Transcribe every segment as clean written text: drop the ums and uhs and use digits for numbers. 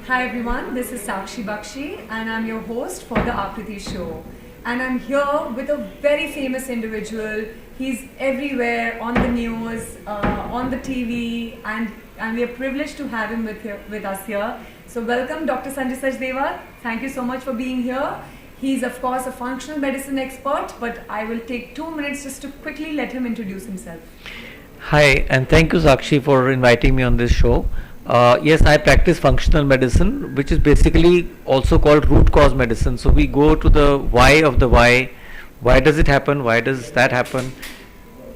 Hi everyone, this is Sakshi Bakshi and I'm your host for the Akriti show. And I'm here with a very famous individual. He's everywhere on the news, on the TV, and we are privileged to have him with us here. So welcome Dr. Sanjay Sachdeva. Thank you so much for being here. He's of course a functional medicine expert, but I will take 2 minutes just to quickly let him introduce himself. Hi, and thank you, Sakshi, for inviting me on this show. Yes, I practice functional medicine, which is basically also called root cause medicine. So we go to the why of the why. Why does it happen? Why does that happen?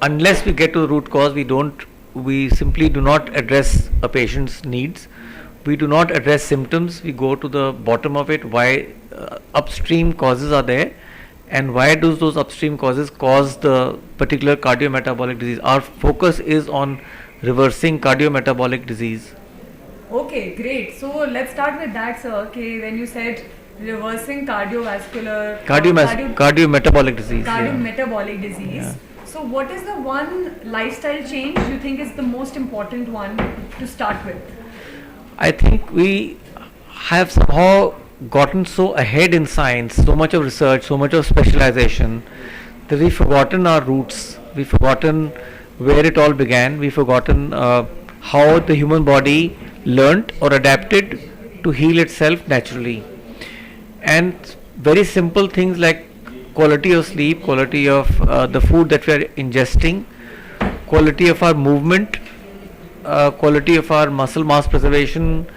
Unless we get to the root cause, we simply do not address a patient's needs. We do not address symptoms. We go to the bottom of it. Why upstream causes are there, and why do those upstream causes cause the particular cardiometabolic disease. Our focus is on reversing cardiometabolic disease. Okay, great. So let's start with that, sir. Okay, when you said reversing Cardiometabolic disease. cardiometabolic disease. Yeah. So what is the one lifestyle change you think is the most important one to start with? I think we have somehow gotten so ahead in science, so much of research, so much of specialization, that we've forgotten our roots. We've forgotten where it all began. We've forgotten how the human body learnt or adapted to heal itself naturally. And very simple things like quality of sleep, quality of the food that we are ingesting, quality of our movement, quality of our muscle mass preservation,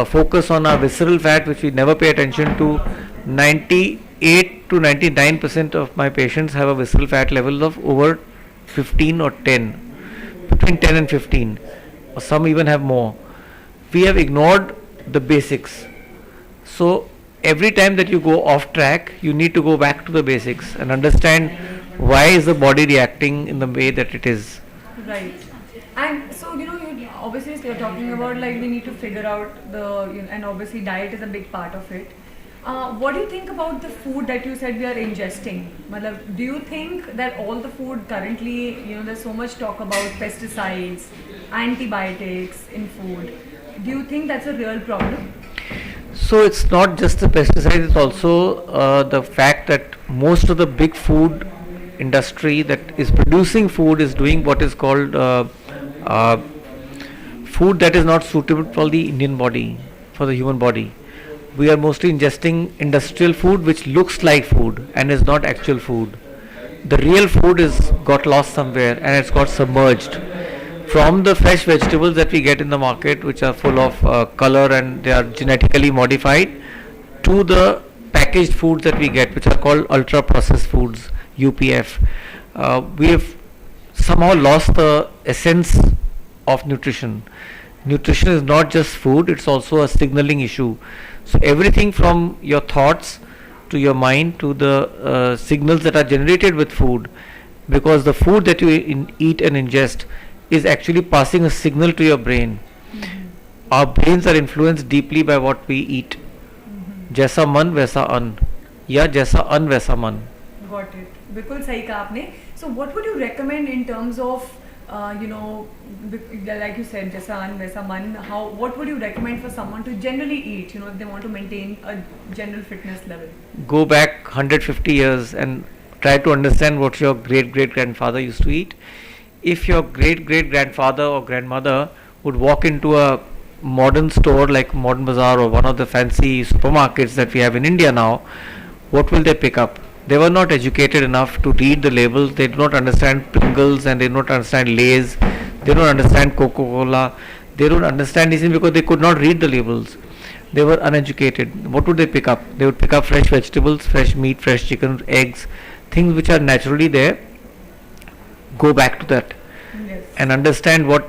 focus on our visceral fat, which we never pay attention to. 98 to 99% of my patients have a visceral fat level of over 15 or 10, between 10 and 15, or some even have more. We have ignored the basics. So every time that you go off track, you need to go back to the basics and understand why is the body reacting in the way that it is. Right. And so you obviously you're talking about like we need to figure out and obviously diet is a big part of it. What do you think about the food that you said we are ingesting? Do you think that all the food currently, there's so much talk about pesticides, antibiotics in food. Do you think that's a real problem? So it's not just the pesticides; it's also the fact that most of the big food industry that is producing food is doing what is called uh, food that is not suitable for the Indian body, for the human body. We are mostly ingesting industrial food which looks like food and is not actual food. The real food is got lost somewhere and it's got submerged. From the fresh vegetables that we get in the market, which are full of color and they are genetically modified, to the packaged foods that we get, which are called ultra processed foods, UPF, we have somehow lost the essence of nutrition. Nutrition is not just food, it's also a signaling issue. So everything from your thoughts to your mind to the signals that are generated with food, because the food that you eat and ingest is actually passing a signal to your brain. Our brains are influenced deeply by what we eat. जैसा मन वैसा अन्न, या जैसा अन्न वैसा मन. Got it. बिल्कुल सही कहा आपने. So what would you recommend in terms of like you said, जैसा अन्न वैसा मन, what would you recommend for someone to generally eat, if they want to maintain a general fitness level? Go back 150 years and try to understand what your great great grandfather used to eat. If your great great grandfather or grandmother would walk into a modern store like Modern Bazaar or one of the fancy supermarkets that we have in India now, what will they pick up? They were not educated enough to read the labels. They do not understand Pringles and they do not understand Lay's. They don't understand Coca-Cola. They don't understand these things because they could not read the labels. They were uneducated. What would they pick up? They would pick up fresh vegetables, fresh meat, fresh chicken, eggs, things which are naturally there. Go back to that. Yes. And understand what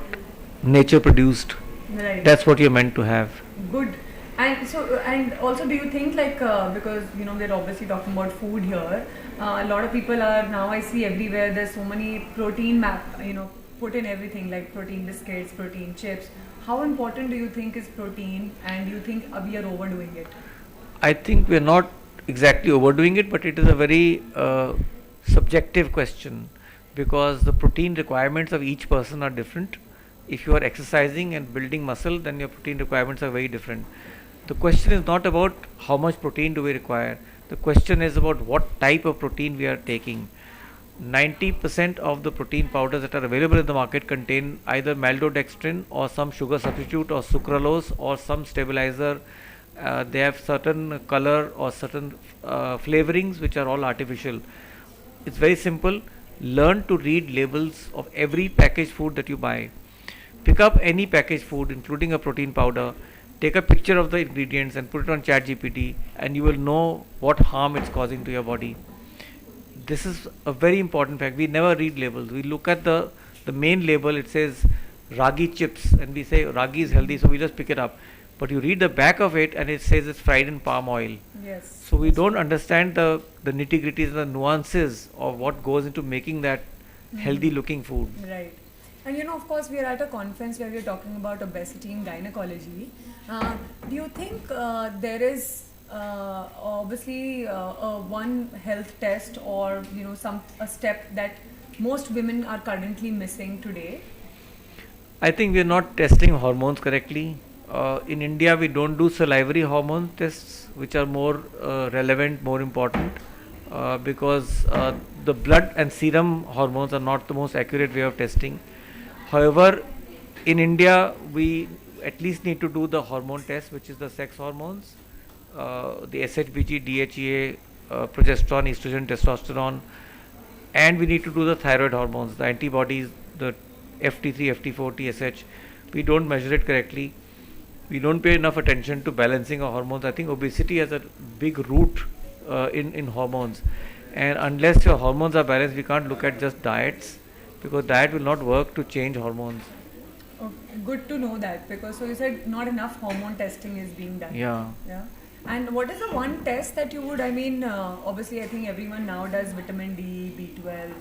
nature produced. Right. That's what you're meant to have. Good. And also, do you think because we're obviously talking about food here, a lot of people are now, I see everywhere there's so many protein put in everything like protein biscuits, protein chips. How important do you think is protein, and do you think we are overdoing it? I think we're not exactly overdoing it, but it is a very subjective question because the protein requirements of each person are different. If you are exercising and building muscle, then your protein requirements are very different. The question is not about how much protein do we require. The question is about what type of protein we are taking. 90% of the protein powders that are available in the market contain either maltodextrin or some sugar substitute or sucralose or some stabilizer. They have certain color or certain flavorings which are all artificial. It's very simple. Learn to read labels of every packaged food that you buy. Pick up any packaged food, including a protein powder, take a picture of the ingredients and put it on ChatGPT, and you will know what harm it's causing to your body. This is a very important fact. We never read labels. We look at the main label, it says ragi chips, and we say ragi is healthy, so we just pick it up. But you read the back of it, and it says it's fried in palm oil. Yes. So we don't understand the nitty gritties, the nuances of what goes into making that healthy looking food. Right. And of course, we are at a conference where we are talking about obesity in gynecology. Do you think there is obviously one health test or a step that most women are currently missing today? I think we are not testing hormones correctly. In India, we don't do salivary hormone tests, which are more relevant, more important, because the blood and serum hormones are not the most accurate way of testing. However, in India, we at least need to do the hormone test, which is the sex hormones, the SHBG, DHEA, progesterone, estrogen, testosterone, and we need to do the thyroid hormones, the antibodies, the FT3, FT4, TSH. We don't measure it correctly. We don't pay enough attention to balancing our hormones. I think obesity has a big root in hormones, and unless your hormones are balanced, we can't look at just diets, because diet will not work to change hormones. Oh, good to know that, because so you said not enough hormone testing is being done. Yeah. Yeah. And what is the one test that you would, obviously I think everyone now does vitamin D, B12,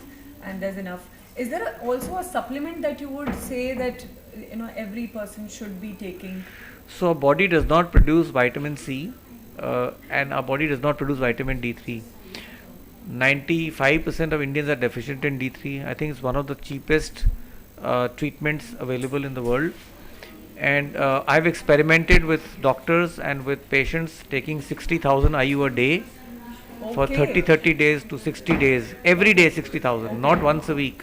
and there's enough. Is there also a supplement that you would say that every person should be taking? So our body does not produce vitamin C, and our body does not produce vitamin D3. 95% of Indians are deficient in D3. I think it's one of the cheapest treatments available in the world. And I've experimented with doctors and with patients taking 60,000 IU a day for 30 days to 60 days. Every day 60,000, not once a week.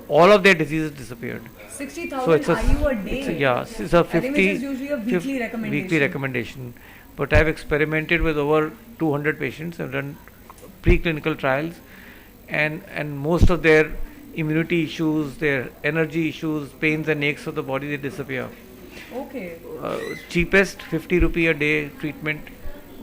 All of their diseases disappeared. 60,000 IU a day? It's a 50. I think which is usually a weekly recommendation. But I've experimented with over 200 patients. I've done preclinical trials, and most of their immunity issues, their energy issues, pains and aches of the body, they disappear. Okay. Cheapest 50 rupee a day treatment,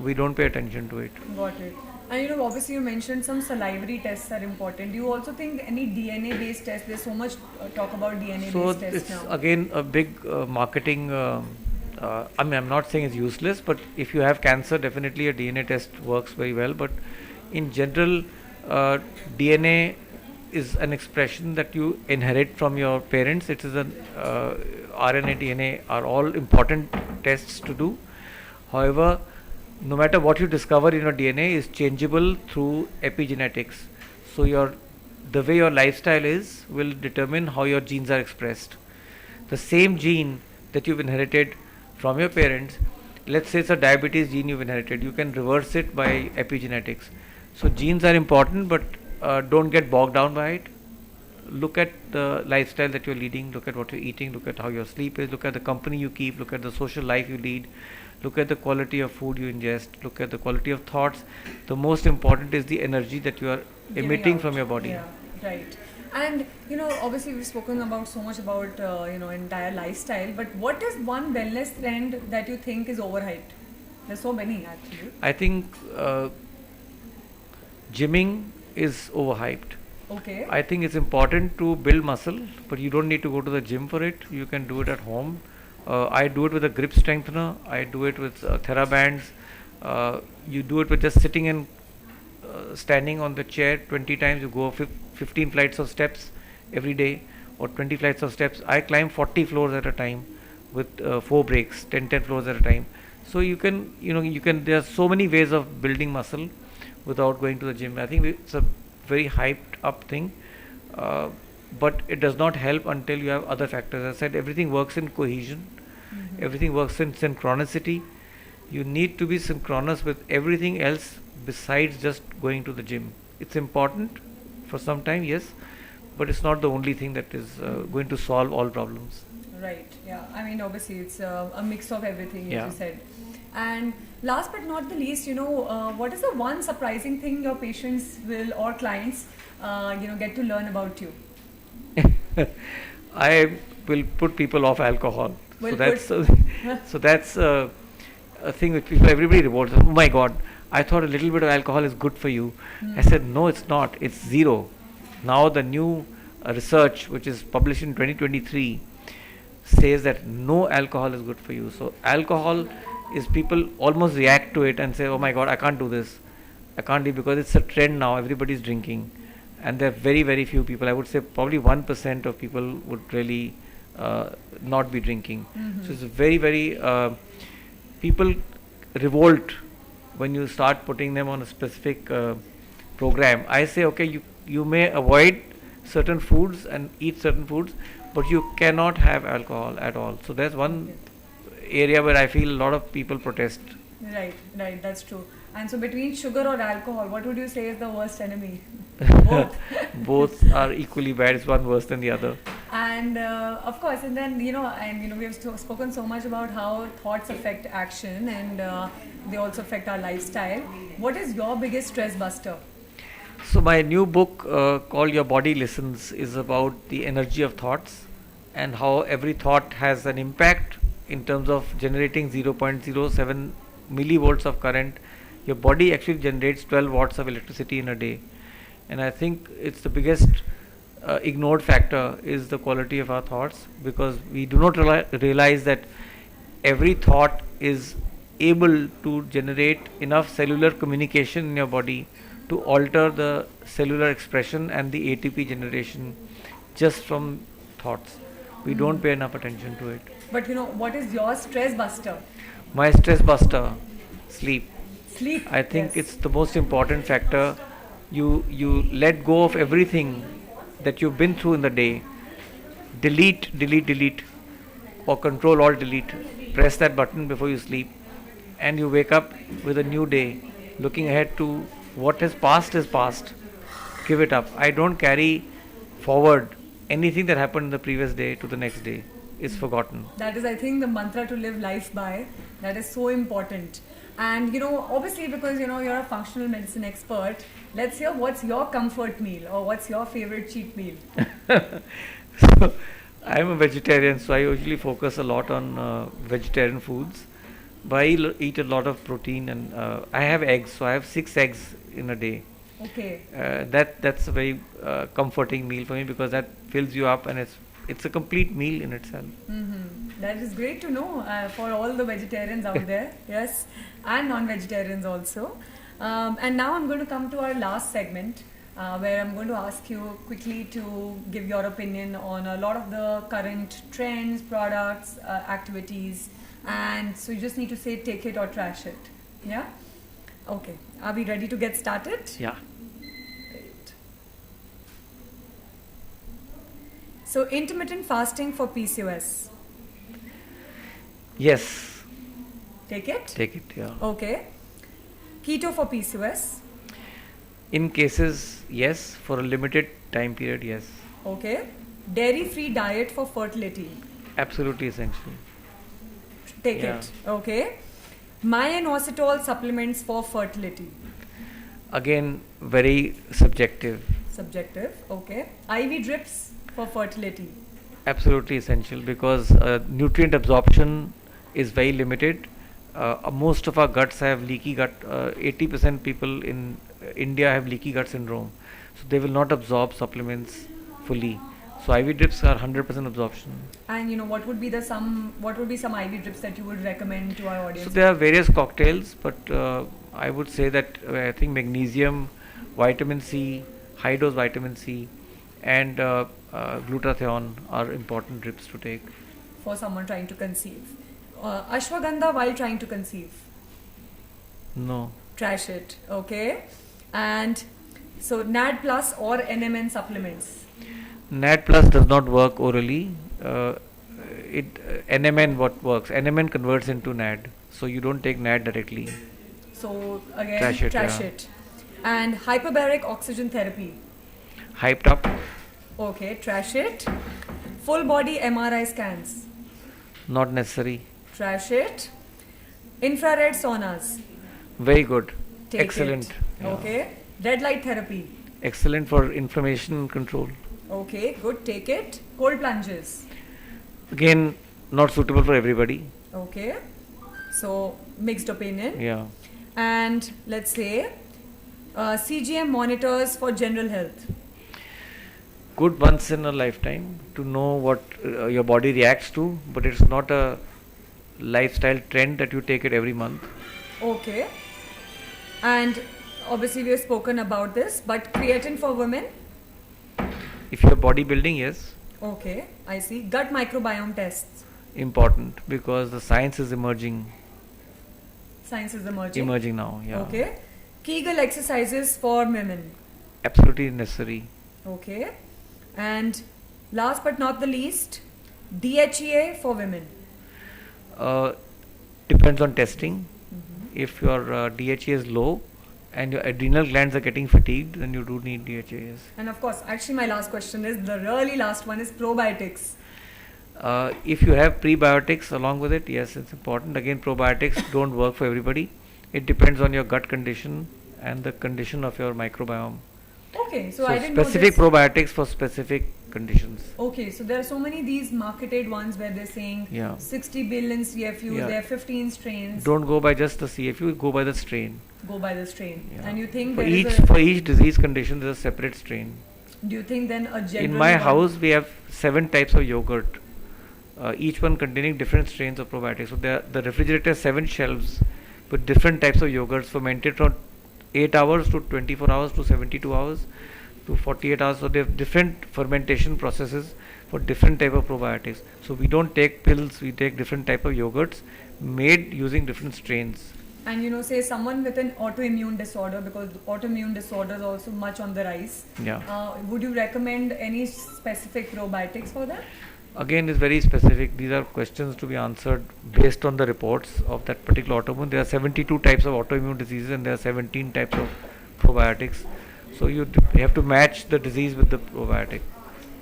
we don't pay attention to it. Got it. And obviously you mentioned some salivary tests are important. Do you also think any DNA based tests? There's so much talk about DNA based tests now. So it's again a big marketing. I'm not saying it's useless, but if you have cancer, definitely a DNA test works very well. But in general, DNA is an expression that you inherit from your parents. It is an RNA, DNA are all important tests to do. However, no matter what you discover in your DNA is changeable through epigenetics. So the way your lifestyle is will determine how your genes are expressed. The same gene that you've inherited from your parents, let's say it's a diabetes gene you've inherited, you can reverse it by epigenetics. So genes are important, but don't get bogged down by it. Look at the lifestyle that you're leading, look at what you're eating, look at how your sleep is, look at the company you keep, look at the social life you lead, look at the quality of food you ingest, look at the quality of thoughts. The most important is the energy that you are emitting from your body. Yeah, right. And obviously we've spoken about so much about entire lifestyle, but what is one wellness trend that you think is overhyped? There's so many actually. I think gymming is overhyped. Okay. I think it's important to build muscle, but you don't need to go to the gym for it. You can do it at home. I do it with a grip strengthener. I do it with TheraBands. You do it with just sitting and standing on the chair 20 times. You go 15 flights of steps every day, or 20 flights of steps. I climb 40 floors at a time with 4 breaks, 10 floors at a time. So you can, there are so many ways of building muscle without going to the gym. I think it's a very hyped up thing. but it does not help until you have other factors. I said everything works in cohesion, everything works in synchronicity. You need to be synchronous with everything else besides just going to the gym. It's important for some time, yes, but it's not the only thing that is going to solve all problems. Right. Yeah. I mean, obviously, it's a mix of everything, Yeah. as you said. And last but not the least, what is the one surprising thing your patients will or clients, get to learn about you? I will put people off alcohol. Well, So that's good. so that's a thing which people everybody revolts. Oh my God! I thought a little bit of alcohol is good for you. I said no, it's not. It's zero. Now the new research, which is published in 2023, says that no alcohol is good for you. So alcohol is people almost react to it and say, oh my God, I can't do this. I can't do, because it's a trend now. Everybody's drinking, and there are very very few people. I would say probably 1% of people would really not be drinking. So it's very very people revolt when you start putting them on a specific program. I say okay, you may avoid certain foods and eat certain foods, but you cannot have alcohol at all. So there's one area where I feel a lot of people protest. Right. Right. That's true. And so, between sugar or alcohol, what would you say is the worst enemy? Both. Both are equally bad. It's one worse than the other. And of course, and then we have spoken so much about how thoughts affect action, and they also affect our lifestyle. What is your biggest stress buster? So my new book called Your Body Listens is about the energy of thoughts and how every thought has an impact in terms of generating 0.07 millivolts of current. Your body actually generates 12 watts of electricity in a day, and I think it's the biggest ignored factor is the quality of our thoughts, because we do not realize that every thought is able to generate enough cellular communication in your body to alter the cellular expression and the ATP generation just from thoughts. We don't pay enough attention to it. But what is your stress buster? My stress buster, sleep. Sleep. I think Yes. it's the most important factor. You let go of everything that you've been through in the day. Delete, or control alt delete. Press that button before you sleep, and you wake up with a new day, looking ahead to what has passed is past. Give it up. I don't carry forward anything that happened in the previous day to the next day. It's forgotten. That is, I think, the mantra to live life by. That is so important. And obviously, because you're a functional medicine expert, let's hear what's your comfort meal or what's your favorite cheat meal. So I'm a vegetarian, so I usually focus a lot on vegetarian foods. But I eat a lot of protein, and I have eggs, so I have 6 eggs in a day. Okay. That's a very comforting meal for me, because that fills you up, and it's a complete meal in itself. That is great to know for all the vegetarians out there, yes, and non-vegetarians also. And now I'm going to come to our last segment, where I'm going to ask you quickly to give your opinion on a lot of the current trends, products, activities, and so you just need to say take it or trash it. Yeah? Okay. Are we ready to get started? Yeah. Great. So, intermittent fasting for PCOS. Yes. Take it? Take it. Yeah. Okay. Keto for PCOS. In cases, yes. For a limited time period, yes. Okay. Dairy free diet for fertility. Absolutely essential. Take Yeah. it. Okay. Myo-inositol supplements for fertility. Again, very subjective. Subjective. Okay. IV drips for fertility. Absolutely essential, because nutrient absorption is very limited. Most of our guts have leaky gut. 80% people in India have leaky gut syndrome, so they will not absorb supplements fully. So IV drips are 100% absorption. And what would be some IV drips that you would recommend to our audience? So there are various cocktails, but I would say that I think magnesium, vitamin C, high dose vitamin C, and glutathione are important drips to take. For someone trying to conceive. Ashwagandha while trying to conceive. No. Trash it. Okay. And so NAD plus or NMN supplements. NAD plus does not work orally. It NMN what works? NMN converts into NAD, so you don't take NAD directly. So again, Trash it, trash yeah. it. And hyperbaric oxygen therapy. Hyped up, Okay, trash it. Full body MRI scans. not necessary. Trash it. Infrared saunas. Very good. Take Excellent. it. Yeah. Okay. Red light therapy. Excellent for inflammation control. Okay, good. Take it. Cold plunges. Again, not suitable for everybody. Okay. So mixed opinion. Yeah. And let's say CGM monitors for general health. Good once in a lifetime to know what your body reacts to, but it's not a lifestyle trend that you take it every month. Okay. And obviously we have spoken about this, but creatine for women. If you're bodybuilding, yes, Okay, I see. Gut microbiome tests. important because the science is emerging Science is emerging. now. Yeah. Okay. Kegel exercises for women. Absolutely necessary. Okay. And last but not the least, DHEA for women. Uh, Depends on testing. Mhm. If your DHA is low and your adrenal glands are getting fatigued, then you do need DHAs. And of course, actually, my last question is the really last one is probiotics. If you have prebiotics along with it, yes, it's important. Again, probiotics don't work for everybody. It depends on your gut condition and the condition of your microbiome. Okay, so So I didn't know specific this. probiotics for specific conditions. Okay, so there are so many these marketed ones where they're saying Yeah. 60 billion CFUs, Yeah. there are 15 strains. Don't go by just the CFU, go by the strain. Go by the strain. Yeah. And you think For there is each a, for each disease condition there's a separate strain. do you think then a general In my one- house we have 7 types of yogurt, each one containing different strains of probiotics. So the refrigerator has 7 shelves with different types of yogurts fermented from 8 hours to 24 hours to 72 hours to 48 hours. So they have different fermentation processes for different type of probiotics. So we don't take pills, we take different type of yogurts made using different strains. And you know, say someone with an autoimmune disorder, because autoimmune disorder is also much on the rise. Yeah. Would you recommend any specific probiotics for that? Again, is very specific. These are questions to be answered based on the reports of that particular autoimmune. There are 72 types of autoimmune diseases and there are 17 types of probiotics. So you have to match the disease with the probiotic.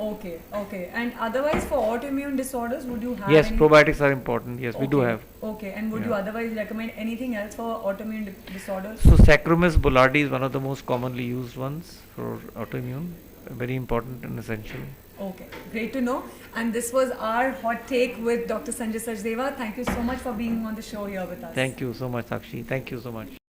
Okay, okay. And otherwise, for autoimmune disorders, would you have Yes, any? probiotics are important. Yes, we do Okay, have. Okay, and would you Yeah. otherwise recommend anything else for autoimmune disorders? So Saccharomyces boulardii is one of the most commonly used ones for autoimmune. Very important and essential. Okay, great to know. And this was our hot take with Dr. Sanjay Sachdeva. Thank you so much for being on the show here with us. Thank you so much, Sakshi. Thank you so much.